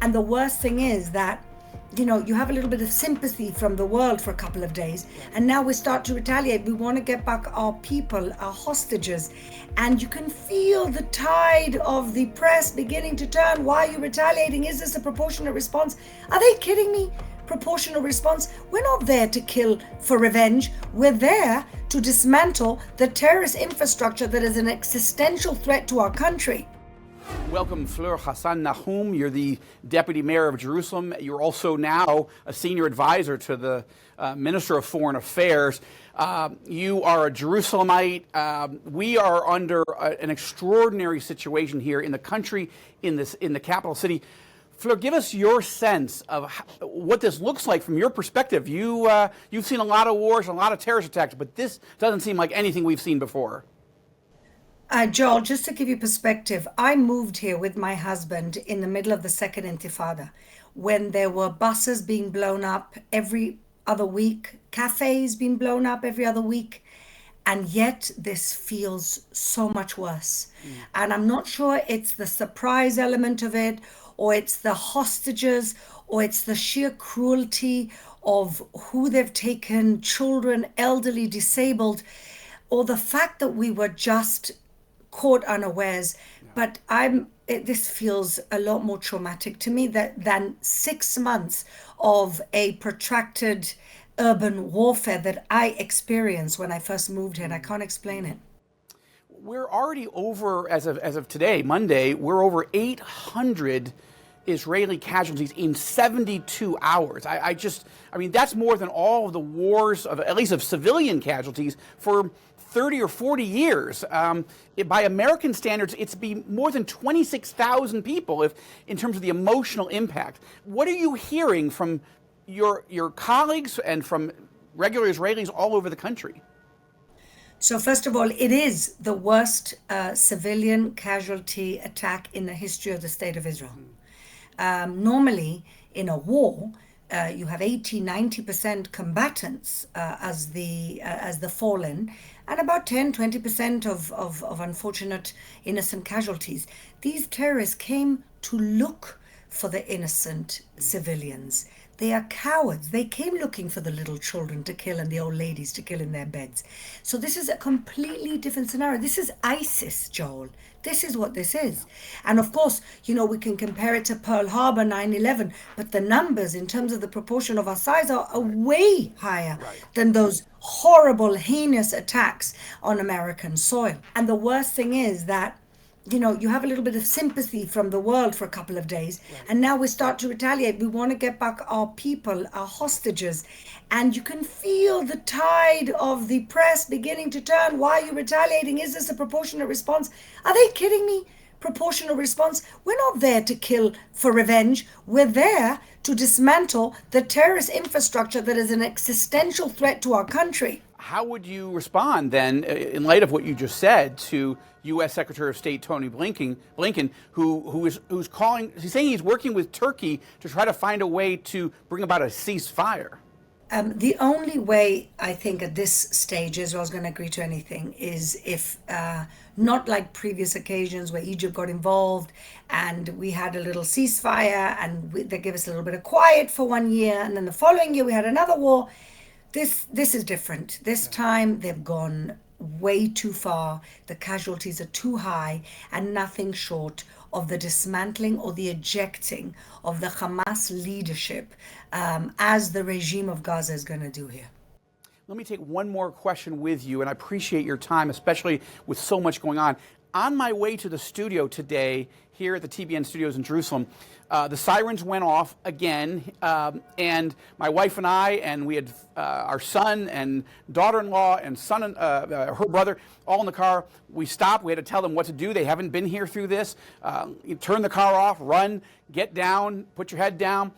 And the worst thing is that, you have a little bit of sympathy from the world for a couple of days, and now we start to retaliate. We want to get back our people, our hostages, and you can feel the tide of the press beginning to turn. Why are you retaliating? Is this a proportionate response? Are they kidding me? Proportional response? We're not there to kill for revenge. We're there to dismantle the terrorist infrastructure that is an existential threat to our country. Welcome, Fleur Hassan Nahum. You're the Deputy Mayor of Jerusalem. You're also now a senior advisor to the Minister of Foreign Affairs. You are a Jerusalemite. We are under an extraordinary situation here in the country, in the capital city. Fleur, give us your sense of what this looks like from your perspective. You've seen a lot of wars, a lot of terrorist attacks, but this doesn't seem like anything we've seen before. Joel, just to give you perspective, I moved here with my husband in the middle of the Second Intifada, when there were buses being blown up every other week, cafes being blown up every other week, and yet this feels so much worse. And I'm not sure it's the surprise element of it, or it's the hostages, or it's the sheer cruelty of who they've taken, children, elderly, disabled, or the fact that we were just caught unawares. But this feels a lot more traumatic to me than 6 months of a protracted urban warfare that I experienced when I first moved here, and I can't explain it. We're already over, as of today, Monday, we're over 800 Israeli casualties in 72 hours. I mean, that's more than all of the wars, at least of civilian casualties, for 30 or 40 years. By American standards, it's be more than 26,000 people in terms of the emotional impact. What are you hearing from your colleagues and from regular Israelis all over the country? So first of all, it is the worst civilian casualty attack in the history of the State of Israel. Normally, in a war, you have 80-90% combatants as the fallen, and about 10-20% of unfortunate innocent casualties. These terrorists came to look for the innocent civilians. They are cowards. They came looking for the little children to kill and the old ladies to kill in their beds. So this is a completely different scenario. This is ISIS, Joel. This is what this is. And of course, we can compare it to Pearl Harbor, 9/11, but the numbers in terms of the proportion of our size are way higher than those horrible, heinous attacks on American soil. And the worst thing is that you have a little bit of sympathy from the world for a couple of days, and now we start to retaliate. We want to get back our people, our hostages, and you can feel the tide of the press beginning to turn. Why are you retaliating? Is this a proportionate response? Are they kidding me? Proportional response? We're not there to kill for revenge. We're there to dismantle the terrorist infrastructure that is an existential threat to our country. How would you respond then, in light of what you just said, to U.S. Secretary of State Tony Blinken, who's saying he's working with Turkey to try to find a way to bring about a ceasefire? The only way I think at this stage Israel's going to agree to anything is if, not like previous occasions where Egypt got involved and we had a little ceasefire and they gave us a little bit of quiet for 1 year, and then the following year we had another war. This is different. This time they've gone way too far. The casualties are too high, and nothing short of the dismantling or the ejecting of the Hamas leadership, as the regime of Gaza is going to do here. Let me take one more question with you, and I appreciate your time, especially with so much going on. On my way to the studio today, here at the TBN studios in Jerusalem, the sirens went off again, and my wife and I, and we had our son and daughter-in-law and son and her brother all in the car. We stopped. We had to tell them what to do. They haven't been here through this. You turn the car off, run, get down, put your head down,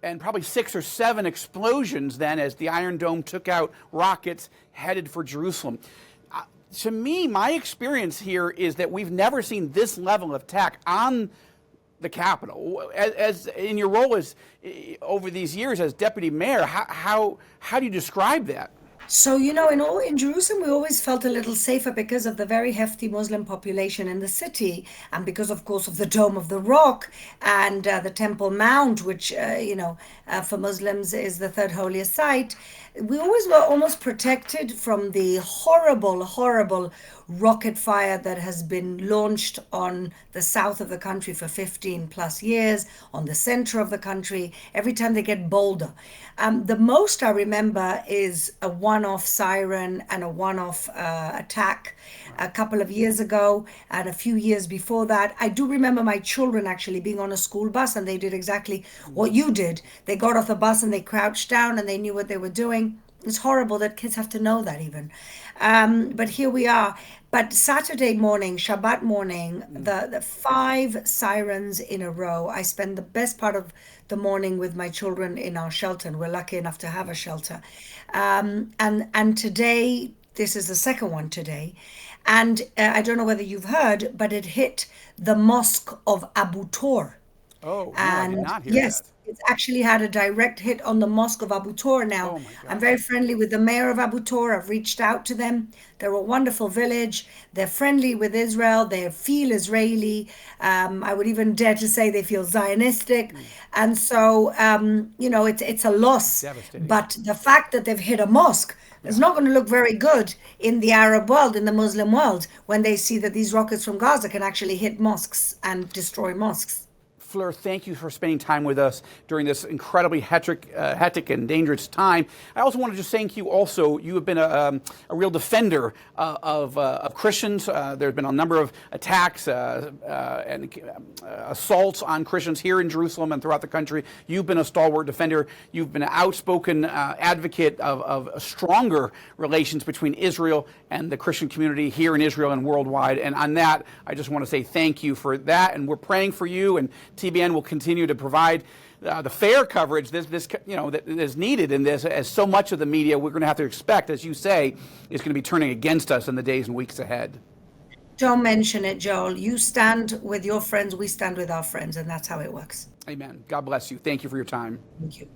and probably 6 or 7 explosions then as the Iron Dome took out rockets headed for Jerusalem. To me, my experience here is that we've never seen this level of attack on the Capitol. As in your role as over these years as deputy mayor, how do you describe that? So, in Jerusalem, we always felt a little safer because of the very hefty Muslim population in the city, and because, of course, of the Dome of the Rock and the Temple Mount, which, for Muslims is the third holiest site. We always were almost protected from the horrible, horrible rocket fire that has been launched on the south of the country for 15 plus years, on the center of the country, every time they get bolder. The most I remember is a one off siren and a one off attack a couple of years ago and a few years before that. I do remember my children actually being on a school bus and they did exactly what you did. They got off the bus and they crouched down and they knew what they were doing. It's horrible that kids have to know that even. But here we are. But Saturday morning, Shabbat morning, the five sirens in a row. I spend the best part of the morning with my children in our shelter, and we're lucky enough to have a shelter. And today, this is the second one today. And I don't know whether you've heard, but it hit the mosque of Abu Tor. Oh, no, I did And not hear yes, that. it's actually had a direct hit on the Mosque of Abu Tor now. Oh my I'm gosh. very friendly with the mayor of Abu Tor. I've reached out to them. They're a wonderful village. They're friendly with Israel. They feel Israeli. I would even dare to say they feel Zionistic. And so, it's a loss. Devastating. But the fact that they've hit a mosque is Yeah. not going to look very good in the Arab world, in the Muslim world, when they see that these rockets from Gaza can actually hit mosques and destroy mosques. Fleur, thank you for spending time with us during this incredibly hectic and dangerous time. I also want to just thank you also. You have been a real defender of Christians. There have been a number of attacks and assaults on Christians here in Jerusalem and throughout the country. You've been a stalwart defender. You've been an outspoken advocate of stronger relations between Israel and the Christian community here in Israel and worldwide. And on that, I just want to say thank you for that. And we're praying for you, and TBN will continue to provide the fair coverage that is needed in this, as so much of the media we're going to have to expect, as you say, is going to be turning against us in the days and weeks ahead. Don't mention it, Joel. You stand with your friends, we stand with our friends, and that's how it works. Amen. God bless you. Thank you for your time. Thank you.